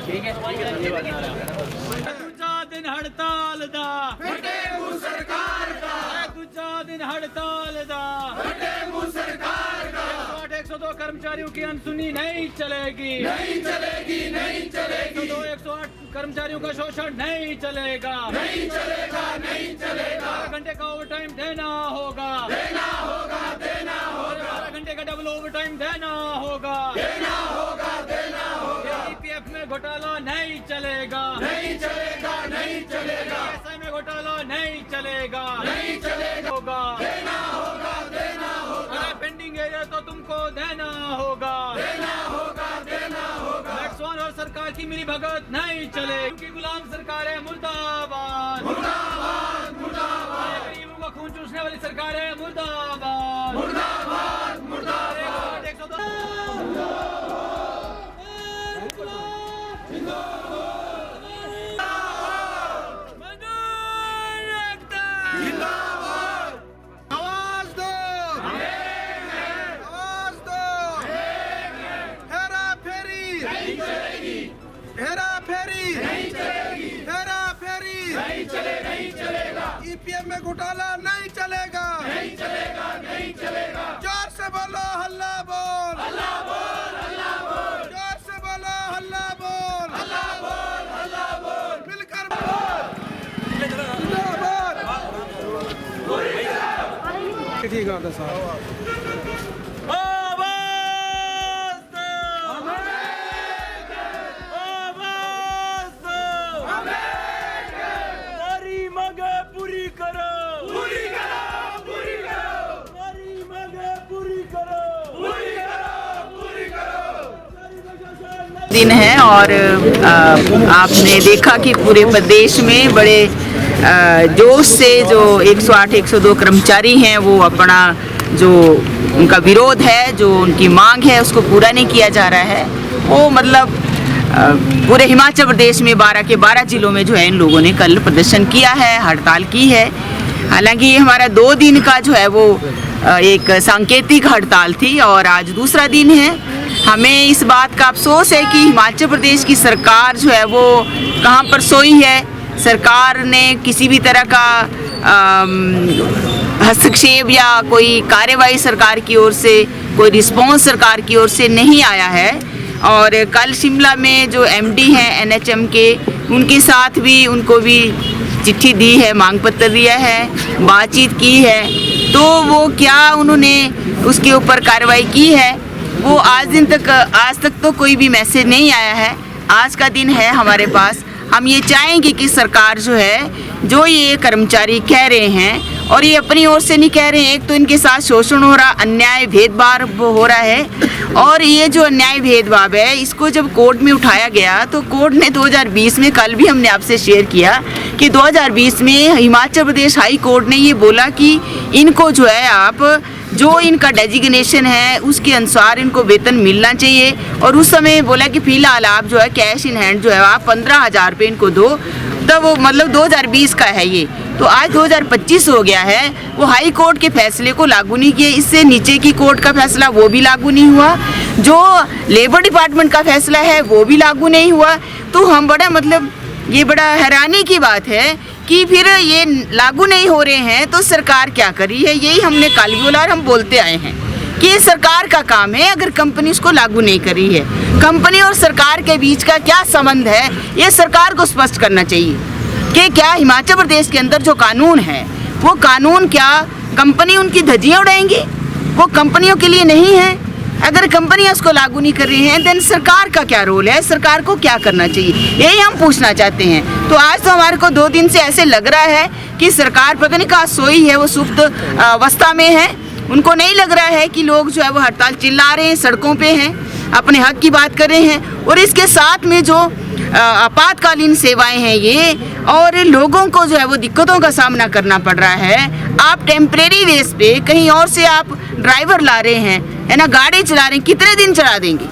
ठीक है। दूजा दिन हड़ताल दा फटे मुंह सरकार दा, दूजा दिन हड़ताल दा फटे मुंह सरकार दा। 102 कर्मचारियों की अनसुनी नहीं चलेगी, नहीं चलेगी, नहीं चलेगी। 108 कर्मचारियों का शोषण नहीं चलेगा, नहीं चलेगा, नहीं चलेगा। 12 घंटे का ओवर टाइम देना होगा, देना होगा, देना होगा, 12 घंटे का डबल ओवर टाइम देना होगा, देना होगा, देना होगा। ईपीएफ में घोटाला नहीं चलेगा, नहीं चलेगा, नहीं चलेगा, ऐसे में घोटाला नहीं चलेगा, नहीं चलेगा। होगा, देना होगा, देना होगा, अगर पेंडिंग है तो तुमको देना होगा, देना होगा, देना होगा। नेक्सॉन और सरकार की मिली भगत नहीं चलेगी, क्योंकि गुलाम सरकार है मुर्दाबाद, मुर्दाबाद, मुर्दाबाद, गरीबों का खून चूसने वाली सरकार है मुर्दाबाद, मुर्दाबाद, मुर्दाबाद। 102 आवाज दो, आवाज दो। हेरा फेरी नहीं चलेगी, हेरा फेरी नहीं चलेगी, हेरा फेरी नहीं चले, नहीं चलेगा, ईपीएफ में घोटाला नहीं चलेगा, नहीं चलेगा, नहीं चलेगा। जोर से बोलो हल्ला बोल, अल्लाह बोल, अल्लाह बोल, जोर से बोलो हल्ला बोल, अल्लाह बोल, अल्लाह बोल। मिलकर बोल जिंदाबाद। ठीक है साहब। हमारी मांगे पूरी करो, पूरी करो, पूरी करो, हमारी मांगे पूरी करो, पूरी करो, पूरी करो। दिन है और आपने देखा कि पूरे प्रदेश में बड़े जोश से जो 108 102 कर्मचारी हैं वो अपना जो उनका विरोध है, जो उनकी मांग है उसको पूरा नहीं किया जा रहा है। वो मतलब पूरे हिमाचल प्रदेश में 12 के 12 जिलों में जो है इन लोगों ने कल प्रदर्शन किया है, हड़ताल की है। हालांकि ये हमारा 2 दिन का जो है वो एक सांकेतिक हड़ताल थी और आज दूसरा दिन है। हमें इस बात का अफसोस है कि हिमाचल प्रदेश की सरकार जो है वो कहाँ पर सोई है। सरकार ने किसी भी तरह का हस्तक्षेप या कोई कार्यवाही सरकार की ओर से, कोई रिस्पॉन्स सरकार की ओर से नहीं आया है। और कल शिमला में जो एमडी हैं एनएचएम के, उनके साथ भी उनको भी चिट्ठी दी है, मांग पत्र दिया है, बातचीत की है, तो वो क्या उन्होंने उसके ऊपर कार्रवाई की है वो आज तक तो कोई भी मैसेज नहीं आया है। आज का दिन है हमारे पास। हम ये चाहेंगे कि सरकार जो है, जो ये कर्मचारी कह रहे हैं और ये अपनी ओर से नहीं कह रहे हैं, एक तो इनके साथ शोषण हो रहा, अन्याय भेदभाव हो रहा है। और ये जो अन्याय भेदभाव है इसको जब कोर्ट में उठाया गया तो कोर्ट ने 2020 में, कल भी हमने आपसे शेयर किया कि 2020 में हिमाचल प्रदेश हाई कोर्ट ने ये बोला कि इनको जो है आप जो इनका डेजिग्नेशन है उसके अनुसार इनको वेतन मिलना चाहिए। और उस समय बोला कि फिलहाल आप जो है कैश इन हैंड जो है आप 15,000 रुपये इनको दो। तब वो मतलब 2020 का है ये, तो आज 2025 हो गया है। वो हाई कोर्ट के फैसले को लागू नहीं किए, इससे नीचे की कोर्ट का फैसला वो भी लागू नहीं हुआ, जो लेबर डिपार्टमेंट का फैसला है वो भी लागू नहीं हुआ। तो हम ये बड़ा हैरानी की बात है कि फिर ये लागू नहीं हो रहे हैं तो सरकार क्या करी है। यही हमने कल भी बोला और हम बोलते आए हैं कि ये सरकार का काम है अगर कंपनी उसको लागू नहीं करी है। कंपनी और सरकार के बीच का क्या संबंध है ये सरकार को स्पष्ट करना चाहिए कि क्या हिमाचल प्रदेश के अंदर जो कानून है वो कानून क्या कंपनी उनकी धज्जियाँ उड़ाएंगी, वो कंपनियों के लिए नहीं है। अगर कंपनियां उसको लागू नहीं कर रही हैं देन सरकार का क्या रोल है, सरकार को क्या करना चाहिए, यही हम पूछना चाहते हैं। तो आज तो हमारे को 2 दिन से ऐसे लग रहा है कि सरकार पता नहीं कहाँ सोई है, वो सुप्त अवस्था में है। उनको नहीं लग रहा है कि लोग जो है वो हड़ताल चिल्ला रहे हैं, सड़कों पे हैं, अपने हक की बात कर रहे हैं। और इसके साथ में जो आपातकालीन सेवाएं हैं ये, और लोगों को जो है वो दिक्कतों का सामना करना पड़ रहा है। आप टेम्परेरी बेस पे कहीं और से आप ड्राइवर ला रहे हैं, है ना, गाड़ी चला रहे हैं, कितने दिन चला देंगे।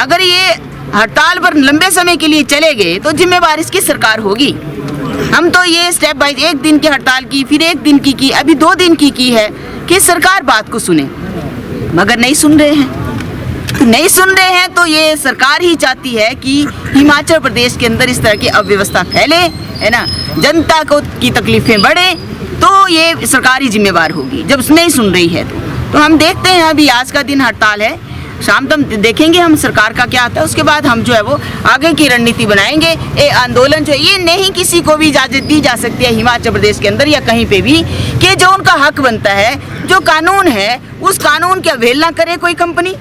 अगर ये हड़ताल पर लंबे समय के लिए चले गए तो जिम्मेवार इसकी सरकार होगी। हम तो ये स्टेप बाय 1 दिन की हड़ताल की, फिर 1 दिन की, अभी 2 दिन की है कि सरकार बात को सुने, मगर नहीं सुन रहे हैं। तो नहीं सुन रहे हैं तो ये सरकार ही चाहती है कि हिमाचल प्रदेश के अंदर इस तरह की अव्यवस्था फैले, है ना, जनता को की तकलीफें बढ़े, तो ये सरकार ही जिम्मेवार होगी जब नहीं सुन रही है। तो हम देखते हैं, अभी आज का दिन हड़ताल है, शाम तक देखेंगे हम सरकार का क्या आता है, उसके बाद हम जो है वो आगे की रणनीति बनाएंगे। ये आंदोलन जो है ये नहीं किसी को भी इजाज़त दी जा सकती है हिमाचल प्रदेश के अंदर या कहीं पे भी कि जो उनका हक बनता है, जो कानून है उस कानून की अवहेलना करे कोई कंपनी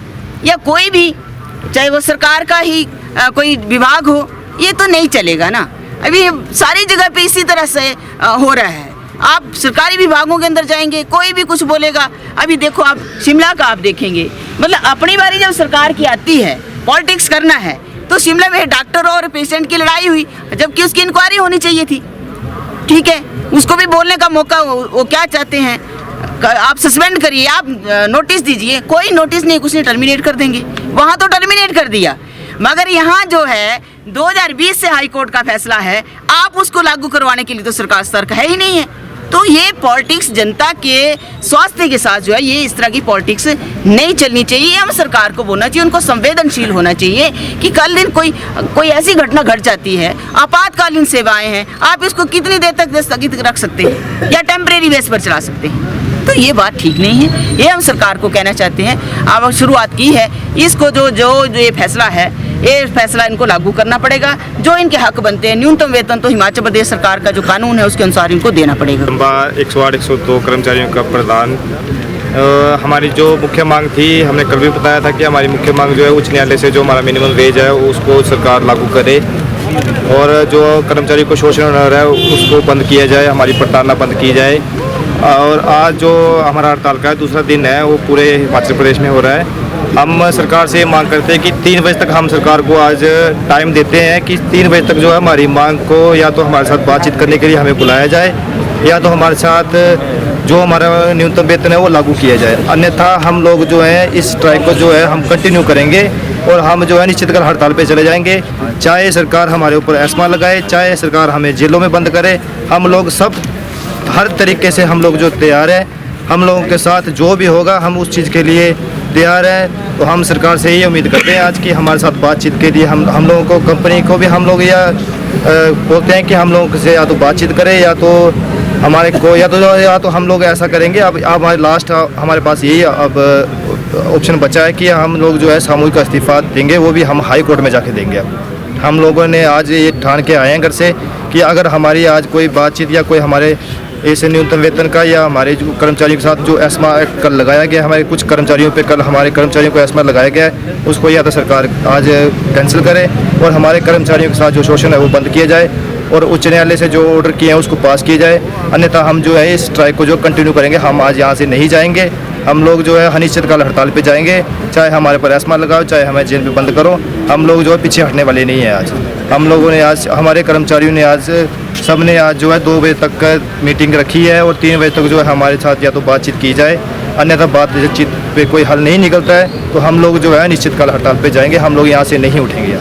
या कोई भी, चाहे वो सरकार का ही कोई विभाग हो, ये तो नहीं चलेगा ना। अभी सारी जगह पे इसी तरह से हो रहा है। आप सरकारी विभागों के अंदर जाएंगे, कोई भी कुछ बोलेगा। अभी देखो आप शिमला का आप देखेंगे, मतलब अपनी बारी जब सरकार की आती है, पॉलिटिक्स करना है, तो शिमला में डॉक्टर और पेशेंट की लड़ाई हुई, जबकि उसकी इंक्वायरी होनी चाहिए थी। ठीक है, उसको भी बोलने का मौका, वो क्या चाहते हैं, आप सस्पेंड करिए, आप नोटिस दीजिए, कोई नोटिस नहीं, कुछ नहीं, टर्मिनेट कर देंगे। वहाँ तो टर्मिनेट कर दिया, मगर यहाँ जो है 2020 से हाई कोर्ट का फैसला है, आप उसको लागू करवाने के लिए तो सरकार सतर्क है ही नहीं है। तो ये पॉलिटिक्स जनता के स्वास्थ्य के साथ जो है, ये इस तरह की पॉलिटिक्स नहीं चलनी चाहिए। हम सरकार को बोलना चाहिए, उनको संवेदनशील होना चाहिए कि कल दिन कोई ऐसी घटना घट जाती है, आपातकालीन सेवाएं हैं, आप इसको कितनी देर तक स्थगित रख सकते हैं या टेम्परेरी बेस पर चला सकते हैं। तो ये बात ठीक नहीं है, ये हम सरकार को कहना चाहते हैं। अब शुरुआत की है, इसको जो ये फैसला है, ये फैसला इनको लागू करना पड़ेगा। जो इनके हक बनते हैं, न्यूनतम वेतन तो हिमाचल प्रदेश सरकार का जो कानून है उसके अनुसार इनको देना पड़ेगा। 108-102 कर्मचारियों का प्रदान, हमारी जो मुख्य मांग थी, हमने कल भी बताया था कि हमारी मुख्य मांग जो है उच्च न्यायालय से जो हमारा मिनिमम वेज है उसको सरकार लागू करे और जो कर्मचारी को शोषण हो रहा है उसको बंद किया जाए, हमारी प्रताड़ना बंद की जाए। और आज जो हमारा हड़ताल का दूसरा दिन है वो पूरे हिमाचल प्रदेश में हो रहा है। हम सरकार से मांग करते हैं कि 3 बजे तक, हम सरकार को आज टाइम देते हैं कि 3 बजे तक जो है हमारी मांग को या तो हमारे साथ बातचीत करने के लिए हमें बुलाया जाए या तो हमारे साथ जो हमारा न्यूनतम वेतन है वो लागू किया जाए। अन्यथा हम लोग जो है इस स्ट्राइक को जो है हम कंटिन्यू करेंगे और हम जो है निश्चित कर हड़ताल पे चले जाएंगे, चाहे सरकार हमारे ऊपर एस्मा लगाए, चाहे सरकार हमें जेलों में बंद करे। हम लोग सब हर तरीके से हम लोग जो तैयार हैं, हम लोगों के साथ जो भी होगा हम उस चीज़ के लिए तैयार हैं। तो हम सरकार से ये उम्मीद करते हैं आज कि हमारे साथ बातचीत के लिए हम लोगों को, कंपनी को भी हम लोग या बोलते हैं कि हम लोगों से या तो बातचीत करें या तो हमारे को या तो हम लोग ऐसा करेंगे। अब हमारे लास्ट हमारे पास यही अब ऑप्शन बचा है कि हम लोग जो है सामूहिक इस्तीफा देंगे, वो भी हम हाई कोर्ट में जाके देंगे। अब हम लोगों ने आज ये ठान के आए हैं घर से कि अगर हमारी आज कोई बातचीत या कोई हमारे ऐसे न्यूनतम वेतन का या हमारे जो कर्मचारियों के साथ जो एस्मा कल लगाया गया, हमारे कुछ कर्मचारियों पे कल हमारे कर्मचारियों को एस्मा लगाया गया है, उसको या तो सरकार आज कैंसिल करे और हमारे कर्मचारियों के साथ जो शोषण है वो बंद किया जाए और उच्च न्यायालय से जो ऑर्डर किए हैं उसको पास किया जाए। अन्यथा हम जो है इस स्ट्राइक को जो कंटिन्यू करेंगे, हम आज यहाँ से नहीं जाएंगे। हम लोग जो है अनिश्चितकाल हड़ताल पे जाएंगे, चाहे हमारे पर एस्मा लगाओ, चाहे हमें जेल में बंद करो। हम लोग जो है पीछे हटने वाले नहीं हैं। आज हम लोगों ने, आज हमारे कर्मचारियों ने, आज सब ने आज जो है 2 बजे तक मीटिंग रखी है और 3 बजे तक जो है हमारे साथ या तो बातचीत की जाए, अन्यथा बातचीत पे कोई हल नहीं निकलता है तो हम लोग जो है निश्चितकाल हड़ताल पे जाएंगे। हम लोग यहाँ से नहीं उठेंगे।